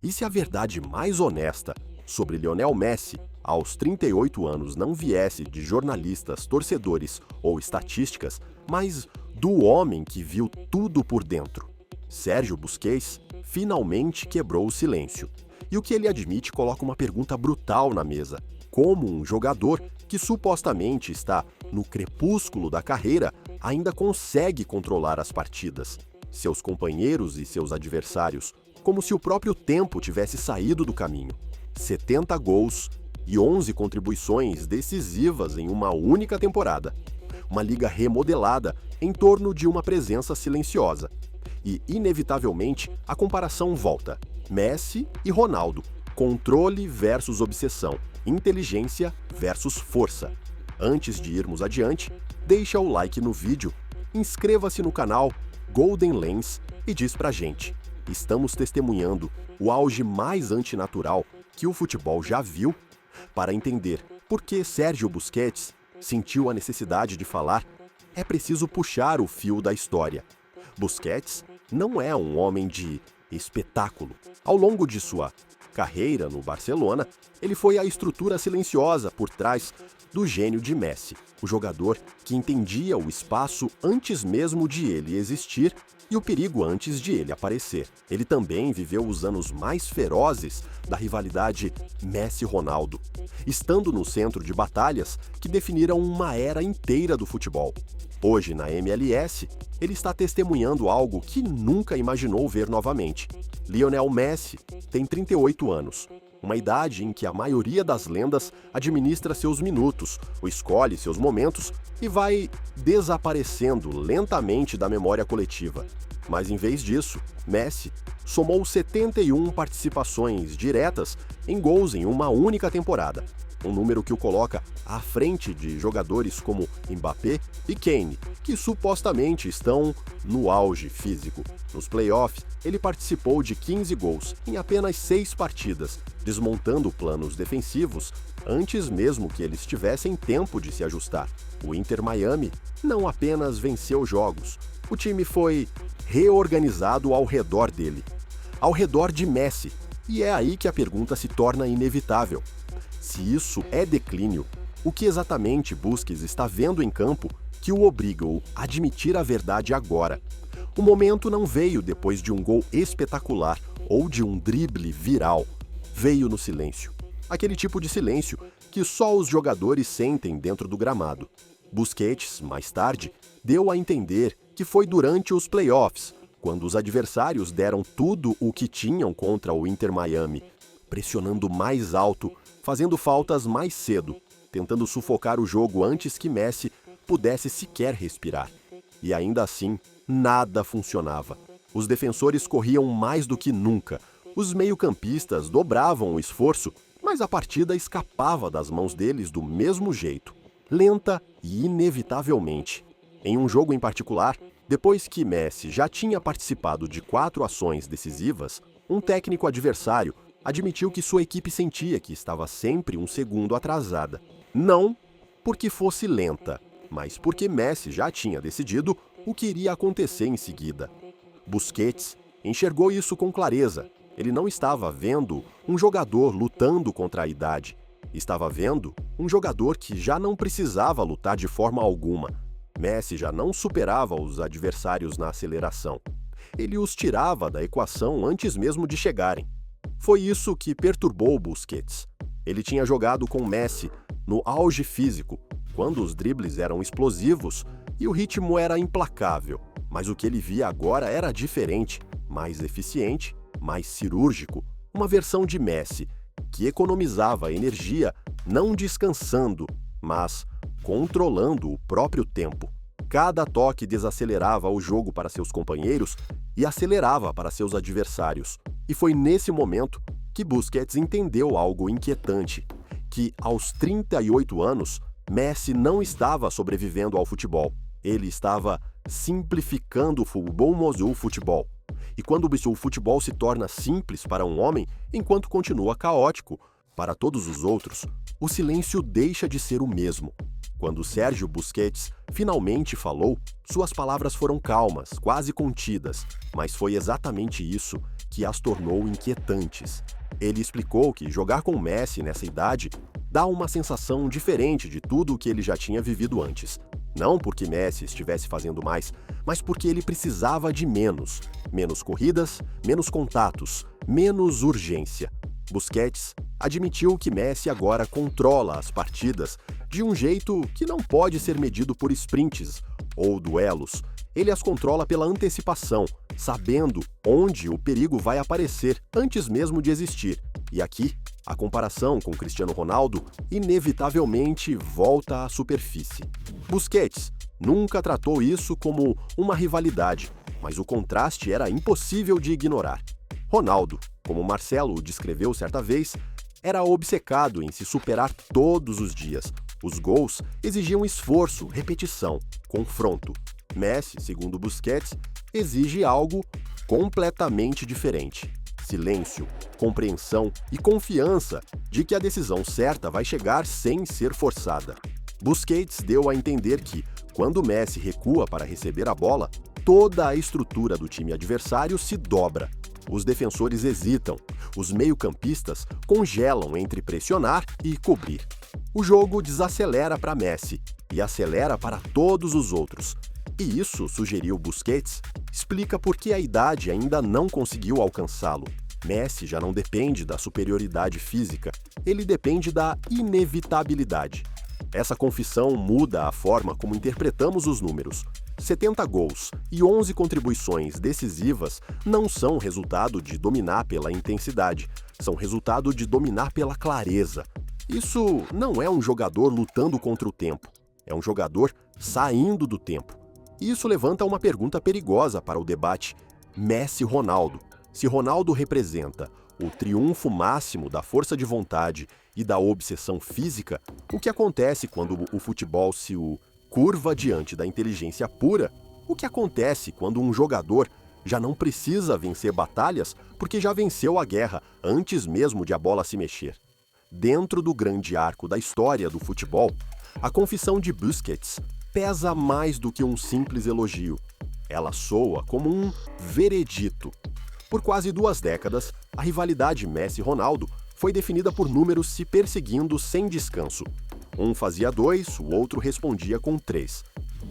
E se a verdade mais honesta sobre Lionel Messi aos 38 anos não viesse de jornalistas, torcedores ou estatísticas, mas do homem que viu tudo por dentro? Sérgio Busquets finalmente quebrou o silêncio. E o que ele admite coloca uma pergunta brutal na mesa. Como um jogador que supostamente está no crepúsculo da carreira ainda consegue controlar as partidas, seus companheiros e seus adversários, como se o próprio tempo tivesse saído do caminho? 70 gols e 11 contribuições decisivas em uma única temporada. Uma liga remodelada em torno de uma presença silenciosa. E, inevitavelmente, a comparação volta. Messi e Ronaldo. Controle versus obsessão. Inteligência versus força. Antes de irmos adiante, deixa o like no vídeo, inscreva-se no canal Golden Lens e diz pra gente: estamos testemunhando o auge mais antinatural que o futebol já viu? Para entender por que Sérgio Busquets sentiu a necessidade de falar, é preciso puxar o fio da história. Busquets não é um homem de espetáculo. Ao longo de sua carreira no Barcelona, ele foi a estrutura silenciosa por trás do gênio de Messi, o jogador que entendia o espaço antes mesmo de ele existir e o perigo antes de ele aparecer. Ele também viveu os anos mais ferozes da rivalidade Messi-Ronaldo, estando no centro de batalhas que definiram uma era inteira do futebol. Hoje, na MLS, ele está testemunhando algo que nunca imaginou ver novamente. Lionel Messi tem 38 anos, uma idade em que a maioria das lendas administra seus minutos, ou escolhe seus momentos e vai desaparecendo lentamente da memória coletiva. Mas em vez disso, Messi somou 71 participações diretas em gols em uma única temporada, um número que o coloca à frente de jogadores como Mbappé e Kane, que supostamente estão no auge físico. Nos playoffs, ele participou de 15 gols em apenas 6 partidas, desmontando planos defensivos antes mesmo que eles tivessem tempo de se ajustar. O Inter Miami não apenas venceu jogos, o time foi reorganizado ao redor dele, ao redor de Messi. E é aí que a pergunta se torna inevitável. Se isso é declínio, o que exatamente Busquets está vendo em campo que o obrigam a admitir a verdade agora? O momento não veio depois de um gol espetacular ou de um drible viral. Veio no silêncio. Aquele tipo de silêncio que só os jogadores sentem dentro do gramado. Busquets, mais tarde, deu a entender que foi durante os playoffs, quando os adversários deram tudo o que tinham contra o Inter Miami, pressionando mais alto, fazendo faltas mais cedo, tentando sufocar o jogo antes que Messi pudesse sequer respirar. E ainda assim, nada funcionava. Os defensores corriam mais do que nunca, os meio-campistas dobravam o esforço, mas a partida escapava das mãos deles do mesmo jeito, lenta e inevitavelmente. Em um jogo em particular, depois que Messi já tinha participado de 4 ações decisivas, um técnico adversário admitiu que sua equipe sentia que estava sempre um segundo atrasada. Não porque fosse lenta, mas porque Messi já tinha decidido o que iria acontecer em seguida. Busquets enxergou isso com clareza. Ele não estava vendo um jogador lutando contra a idade. Estava vendo um jogador que já não precisava lutar de forma alguma. Messi já não superava os adversários na aceleração. Ele os tirava da equação antes mesmo de chegarem. Foi isso que perturbou Busquets. Ele tinha jogado com Messi no auge físico, quando os dribles eram explosivos e o ritmo era implacável. Mas o que ele via agora era diferente, mais eficiente, mais cirúrgico. Uma versão de Messi que economizava energia não descansando, mas controlando o próprio tempo. Cada toque desacelerava o jogo para seus companheiros e acelerava para seus adversários. E foi nesse momento que Busquets entendeu algo inquietante, que aos 38 anos, Messi não estava sobrevivendo ao futebol. Ele estava simplificando o futebol. E quando o futebol se torna simples para um homem, enquanto continua caótico, Para todos os outros, o silêncio deixa de ser o mesmo. Quando Sérgio Busquets finalmente falou, suas palavras foram calmas, quase contidas, mas foi exatamente isso que as tornou inquietantes. Ele explicou que jogar com Messi nessa idade dá uma sensação diferente de tudo o que ele já tinha vivido antes. Não porque Messi estivesse fazendo mais, mas porque ele precisava de menos. Menos corridas, menos contatos, menos urgência. Busquets admitiu que Messi agora controla as partidas de um jeito que não pode ser medido por sprints ou duelos. Ele as controla pela antecipação, sabendo onde o perigo vai aparecer antes mesmo de existir. E aqui, a comparação com Cristiano Ronaldo inevitavelmente volta à superfície. Busquets nunca tratou isso como uma rivalidade, mas o contraste era impossível de ignorar. Ronaldo, como Marcelo o descreveu certa vez, era obcecado em se superar todos os dias. Os gols exigiam esforço, repetição, confronto. Messi, segundo Busquets, exige algo completamente diferente. Silêncio, compreensão e confiança de que a decisão certa vai chegar sem ser forçada. Busquets deu a entender que, quando Messi recua para receber a bola, toda a estrutura do time adversário se dobra. Os defensores hesitam, os meio-campistas congelam entre pressionar e cobrir. O jogo desacelera para Messi e acelera para todos os outros. E isso, sugeriu Busquets, explica por que a idade ainda não conseguiu alcançá-lo. Messi já não depende da superioridade física, ele depende da inevitabilidade. Essa confissão muda a forma como interpretamos os números. 70 gols e 11 contribuições decisivas não são resultado de dominar pela intensidade, são resultado de dominar pela clareza. Isso não é um jogador lutando contra o tempo, é um jogador saindo do tempo. Isso levanta uma pergunta perigosa para o debate Messi-Ronaldo. Se Ronaldo representa o triunfo máximo da força de vontade e da obsessão física, o que acontece quando o futebol se curva diante da inteligência pura? O que acontece quando um jogador já não precisa vencer batalhas porque já venceu a guerra antes mesmo de a bola se mexer? Dentro do grande arco da história do futebol, a confissão de Busquets pesa mais do que um simples elogio. Ela soa como um veredito. Por quase 2 décadas, a rivalidade Messi-Ronaldo foi definida por números se perseguindo sem descanso. Um fazia 2, o outro respondia com 3.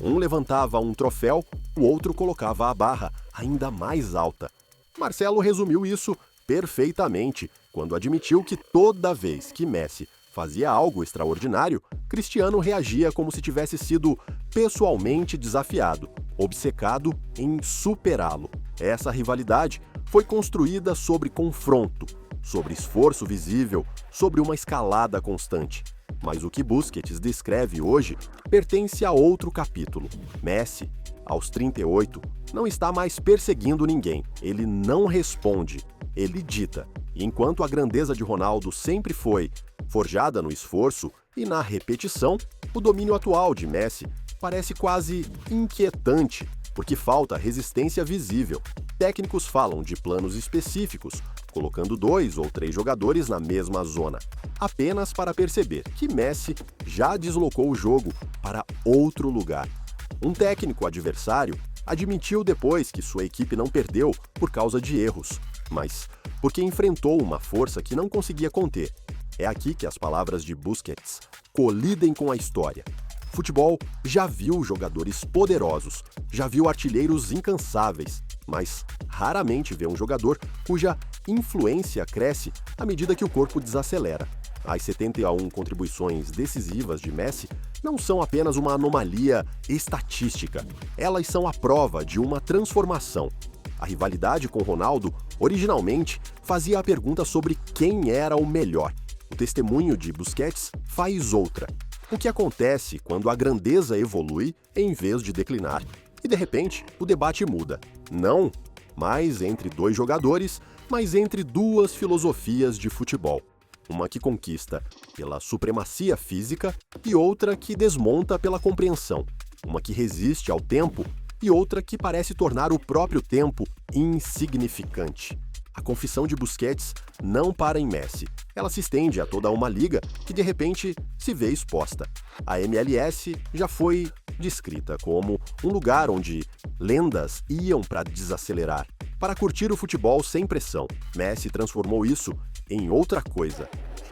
Um levantava um troféu, o outro colocava a barra ainda mais alta. Marcelo resumiu isso perfeitamente quando admitiu que toda vez que Messi fazia algo extraordinário, Cristiano reagia como se tivesse sido pessoalmente desafiado, obcecado em superá-lo. Essa rivalidade foi construída sobre confronto, sobre esforço visível, sobre uma escalada constante. Mas o que Busquets descreve hoje pertence a outro capítulo. Messi, aos 38, não está mais perseguindo ninguém. Ele não responde, ele dita. E enquanto a grandeza de Ronaldo sempre foi forjada no esforço e na repetição, o domínio atual de Messi parece quase inquietante, porque falta resistência visível. Técnicos falam de planos específicos, colocando 2 ou 3 jogadores na mesma zona, apenas para perceber que Messi já deslocou o jogo para outro lugar. Um técnico adversário admitiu depois que sua equipe não perdeu por causa de erros, mas porque enfrentou uma força que não conseguia conter. É aqui que as palavras de Busquets colidem com a história. Futebol já viu jogadores poderosos, já viu artilheiros incansáveis, mas raramente vê um jogador cuja influência cresce à medida que o corpo desacelera. As 71 contribuições decisivas de Messi não são apenas uma anomalia estatística, elas são a prova de uma transformação. A rivalidade com Ronaldo, originalmente, fazia a pergunta sobre quem era o melhor. O testemunho de Busquets faz outra. O que acontece quando a grandeza evolui em vez de declinar? E de repente, o debate muda. Não mais entre 2 jogadores, mas entre 2 filosofias de futebol. Uma que conquista pela supremacia física e outra que desmonta pela compreensão. Uma que resiste ao tempo e outra que parece tornar o próprio tempo insignificante. A confissão de Busquets não para em Messi. Ela se estende a toda uma liga que de repente se vê exposta. A MLS já foi descrita como um lugar onde lendas iam para desacelerar, para curtir o futebol sem pressão. Messi transformou isso em outra coisa.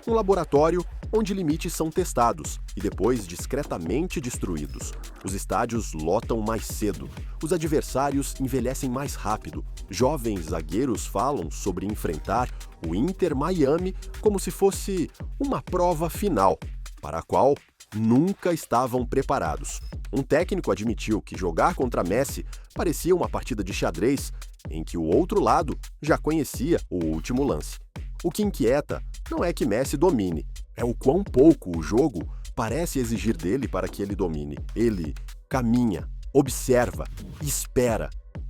Um laboratório onde limites são testados e depois discretamente destruídos. Os estádios lotam mais cedo, os adversários envelhecem mais rápido. Jovens zagueiros falam sobre enfrentar o Inter Miami como se fosse uma prova final, para a qual nunca estavam preparados. Um técnico admitiu que jogar contra Messi parecia uma partida de xadrez em que o outro lado já conhecia o último lance. O que inquieta não é que Messi domine, é o quão pouco o jogo parece exigir dele para que ele domine. Ele caminha, observa, espera.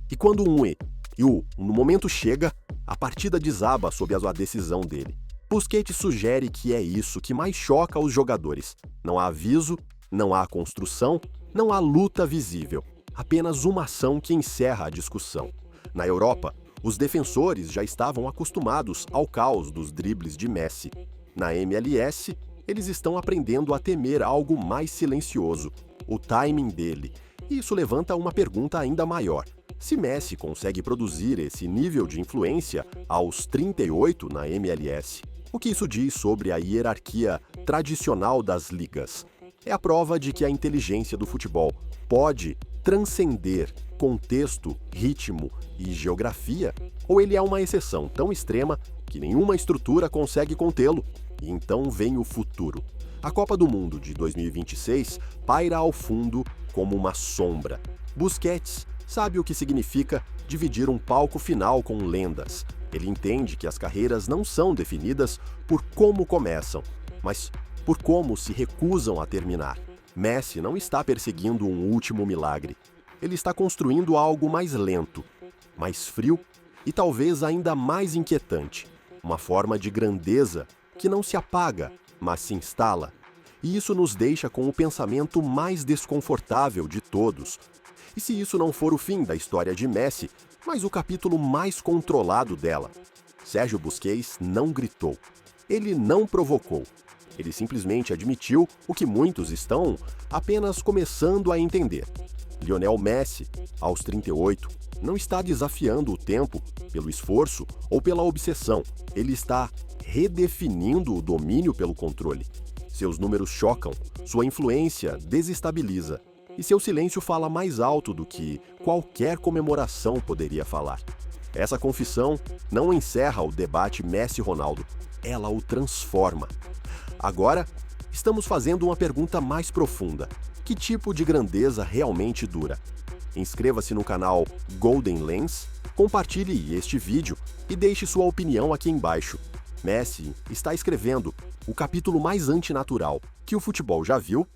E quando no momento chega, a partida desaba sob a decisão dele. Busquets sugere que é isso que mais choca os jogadores. Não há aviso, não há construção, não há luta visível. Apenas uma ação que encerra a discussão. Na Europa, os defensores já estavam acostumados ao caos dos dribles de Messi. Na MLS, eles estão aprendendo a temer algo mais silencioso, o timing dele. E isso levanta uma pergunta ainda maior. Se Messi consegue produzir esse nível de influência aos 38 na MLS, o que isso diz sobre a hierarquia tradicional das ligas? É a prova de que a inteligência do futebol pode transcender contexto, ritmo e geografia, ou ele é uma exceção tão extrema que nenhuma estrutura consegue contê-lo? E então vem o futuro. A Copa do Mundo de 2026 paira ao fundo como uma sombra. Busquets sabe o que significa dividir um palco final com lendas. Ele entende que as carreiras não são definidas por como começam, mas por como se recusam a terminar. Messi não está perseguindo um último milagre. Ele está construindo algo mais lento, mais frio e talvez ainda mais inquietante. Uma forma de grandeza que não se apaga, mas se instala. E isso nos deixa com o pensamento mais desconfortável de todos. E se isso não for o fim da história de Messi, mas o capítulo mais controlado dela? Sérgio Busquets não gritou. Ele não provocou. Ele simplesmente admitiu o que muitos estão apenas começando a entender. Lionel Messi, aos 38, não está desafiando o tempo pelo esforço ou pela obsessão. Ele está redefinindo o domínio pelo controle. Seus números chocam, sua influência desestabiliza e seu silêncio fala mais alto do que qualquer comemoração poderia falar. Essa confissão não encerra o debate Messi-Ronaldo, ela o transforma. Agora, estamos fazendo uma pergunta mais profunda. Que tipo de grandeza realmente dura? Inscreva-se no canal Golden Lens, compartilhe este vídeo e deixe sua opinião aqui embaixo. Messi está escrevendo o capítulo mais antinatural que o futebol já viu